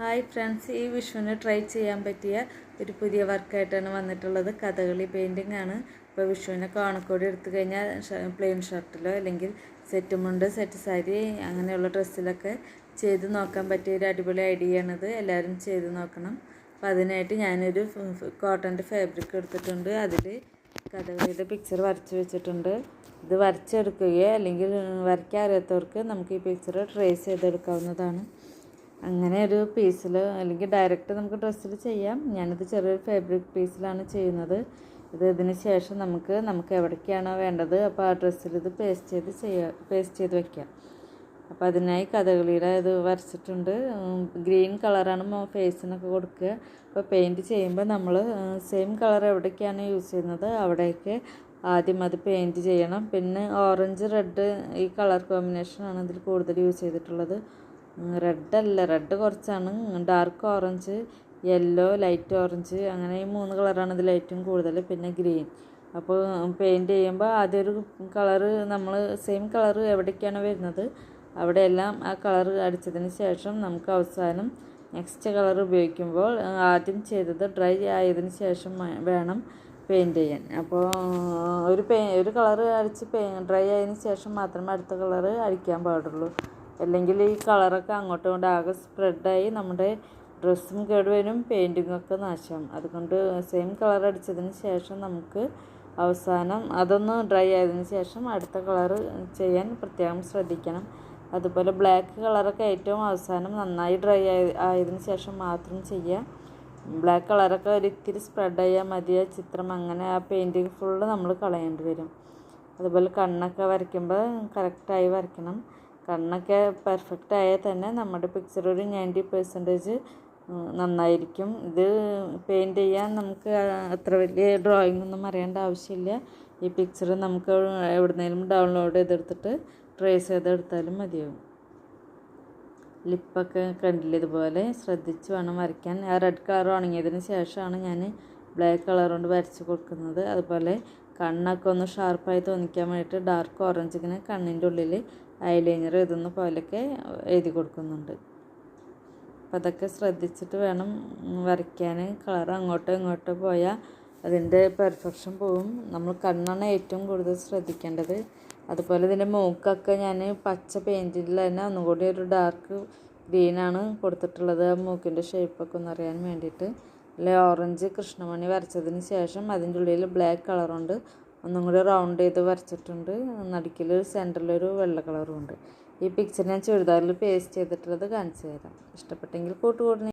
Hi friends, ഈ വിഷുവിന് try ചെയ്യാൻ പറ്റിയ ഒരു പുതിയ വർക്കായിട്ടാണ് വന്നിട്ടുള്ളത്. കഥകളി പെയിൻറ്റിംഗ് ആണ്. ഇപ്പോൾ വിഷുവിനൊക്കെ ഓണക്കോടി എടുത്തു കഴിഞ്ഞാൽ പ്ലെയിൻ ഷർട്ടിലോ അല്ലെങ്കിൽ സെറ്റ് മുണ്ട്, സെറ്റ് സാരി അങ്ങനെയുള്ള ഡ്രസ്സിലൊക്കെ ചെയ്ത് നോക്കാൻ പറ്റിയ ഒരു അടിപൊളി ഐഡിയ ആണിത്. എല്ലാവരും ചെയ്ത് നോക്കണം. അപ്പോൾ അതിനായിട്ട് ഞാനൊരു കോട്ടൻ്റെ ഫാബ്രിക് എടുത്തിട്ടുണ്ട്. അതിൽ കഥകളിയുടെ പിക്ചർ വരച്ച് വെച്ചിട്ടുണ്ട്. ഇത് വരച്ചെടുക്കുകയോ അല്ലെങ്കിൽ വരയ്ക്കാൻ അറിയാത്തവർക്ക് നമുക്ക് ഈ പിക്ചർ ട്രേസ് ചെയ്തെടുക്കാവുന്നതാണ്. അങ്ങനെ ഒരു പീസിൽ അല്ലെങ്കിൽ ഡയറക്റ്റ് നമുക്ക് ഡ്രസ്സിൽ ചെയ്യാം. ഞാനിത് ചെറിയൊരു ഫാബ്രിക് പീസിലാണ് ചെയ്യുന്നത്. ഇതിന് ശേഷം നമുക്ക് എവിടേക്കാണോ വേണ്ടത് അപ്പോൾ ആ ഡ്രസ്സിൽ ഇത് പേസ്റ്റ് ചെയ്ത് വെക്കാം. അപ്പോൾ അതിനായി കഥകളിയുടെ ഇത് വരച്ചിട്ടുണ്ട്. ഗ്രീൻ കളറാണ് ഫേസിനൊക്കെ കൊടുക്കുക. അപ്പോൾ പെയിൻറ്റ് ചെയ്യുമ്പോൾ നമ്മൾ സെയിം കളർ എവിടേക്കാണ് യൂസ് ചെയ്യുന്നത് അവിടേക്ക് ആദ്യം അത് പെയിൻറ്റ് ചെയ്യണം. പിന്നെ ഓറഞ്ച്, റെഡ് ഈ കളർ കോമ്പിനേഷനാണ് ഇതിൽ കൂടുതൽ യൂസ് ചെയ്തിട്ടുള്ളത്. റെഡ് കുറച്ചാണ്. Dark orange, yellow, light orange അങ്ങനെ ഈ 3 കളറാണ് ഇതിൽ ഏറ്റവും കൂടുതൽ. പിന്നെ ഗ്രീൻ. അപ്പോൾ പെയിൻറ്റ് ചെയ്യുമ്പോൾ ആദ്യം ഒരു കളറ് നമ്മൾ സെയിം കളറ് എവിടേക്കാണ് വരുന്നത് അവിടെയെല്ലാം ആ കളർ അടിച്ചതിന് ശേഷം നമുക്ക് അവസാനം നെക്സ്റ്റ് കളർ ഉപയോഗിക്കുമ്പോൾ ആദ്യം ചെയ്തത് ഡ്രൈ ആയതിന് ശേഷം വേണം പെയിൻറ്റ് ചെയ്യാൻ. അപ്പോൾ ഒരു കളറ് അടിച്ച് ഡ്രൈ ആയതിന് ശേഷം മാത്രമേ അടുത്ത കളറ് അടിക്കാൻ പാടുള്ളൂ. അല്ലെങ്കിൽ ഈ കളറൊക്കെ അങ്ങോട്ടും ഇങ്ങോട്ടും ആകെ സ്പ്രെഡായി നമ്മുടെ ഡ്രസ്സും കേടുവരും, പെയിൻറ്റിങ്ങൊക്കെ നാശം. അതുകൊണ്ട് സെയിം കളർ അടിച്ചതിന് ശേഷം നമുക്ക് അവസാനം അതൊന്ന് ഡ്രൈ ആയതിന് ശേഷം അടുത്ത കളർ ചെയ്യാൻ പ്രത്യേകം ശ്രദ്ധിക്കണം. അതുപോലെ ബ്ലാക്ക് കളറൊക്കെ ഏറ്റവും അവസാനം നന്നായി ഡ്രൈ ആയതിന് ശേഷം മാത്രം ചെയ്യുക. ബ്ലാക്ക് കളറൊക്കെ ഒരിത്തിരി സ്പ്രെഡായാൽ മതി ആ ചിത്രം. അങ്ങനെ ആ പെയിൻറ്റിങ് ഫുള്ള് നമ്മൾ കളയേണ്ടി വരും. അതുപോലെ കണ്ണൊക്കെ വരയ്ക്കുമ്പോൾ കറക്റ്റായി വരയ്ക്കണം. കണ്ണൊക്കെ പെർഫെക്റ്റ് ആയാൽ തന്നെ നമ്മുടെ പിക്ചർ ഒരു 90% നന്നായിരിക്കും. ഇത് പെയിൻറ്റ് ചെയ്യാൻ നമുക്ക് അത്ര വലിയ ഡ്രോയിങ് ഒന്നും അറിയേണ്ട ആവശ്യമില്ല. ഈ പിക്ചർ നമുക്ക് എവിടുന്നേലും ഡൗൺലോഡ് ചെയ്തെടുത്തിട്ട് ട്രേസ് ചെയ്തെടുത്താലും മതിയാവും. ലിപ്പൊക്കെ കണ്ടില്ല, ഇതുപോലെ ശ്രദ്ധിച്ച് വേണം വരയ്ക്കാൻ. ആ റെഡ് കളർ ഉണങ്ങിയതിന് ശേഷമാണ് ഞാൻ ബ്ലാക്ക് കളർ കൊണ്ട് വരച്ച് കൊടുക്കുന്നത്. അതുപോലെ കണ്ണൊക്കെ ഒന്ന് ഷാർപ്പായി തോന്നിക്കാൻ വേണ്ടിയിട്ട് ഡാർക്ക് ഓറഞ്ച് ഇങ്ങനെ കണ്ണിൻ്റെ ഉള്ളിൽ ഐലൈനർ എഴുതുന്ന പോലെയൊക്കെ എഴുതി കൊടുക്കുന്നുണ്ട്. അപ്പം അതൊക്കെ ശ്രദ്ധിച്ചിട്ട് വേണം വരയ്ക്കാൻ. കളർ അങ്ങോട്ടോ ഇങ്ങോട്ടോ പോയാൽ അതിൻ്റെ പെർഫെക്ഷൻ പോവും. നമ്മൾ കണ്ണാണ് ഏറ്റവും കൂടുതൽ ശ്രദ്ധിക്കേണ്ടത്. അതുപോലെ ഇതിൻ്റെ മൂക്കൊക്കെ ഞാൻ പച്ച പെയിൻറ്റിൽ തന്നെ ഒന്നുകൂടി ഒരു ഡാർക്ക് ഗ്രീനാണ് കൊടുത്തിട്ടുള്ളത്. ആ മൂക്കിൻ്റെ ഷേപ്പൊക്കെ ഒന്ന് അറിയാൻ വേണ്ടിയിട്ട്. അല്ലെ ഓറഞ്ച് കൃഷ്ണമണി വരച്ചതിന് ശേഷം അതിൻ്റെ ഉള്ളിൽ ബ്ലാക്ക് കളറുണ്ട് ഒന്നും കൂടി റൗണ്ട് ചെയ്ത് വരച്ചിട്ടുണ്ട്. നടുക്കിൽ സെൻറ്ററിലൊരു വെള്ള കളറും ഉണ്ട്. ഈ പിക്ചർ ഞാൻ ചുരിദാറിൽ പേസ്റ്റ് ചെയ്തിട്ടുള്ളത് കാണിച്ചു തരാം. ഇഷ്ടപ്പെട്ടെങ്കിൽ കൂട്ടുകൂടി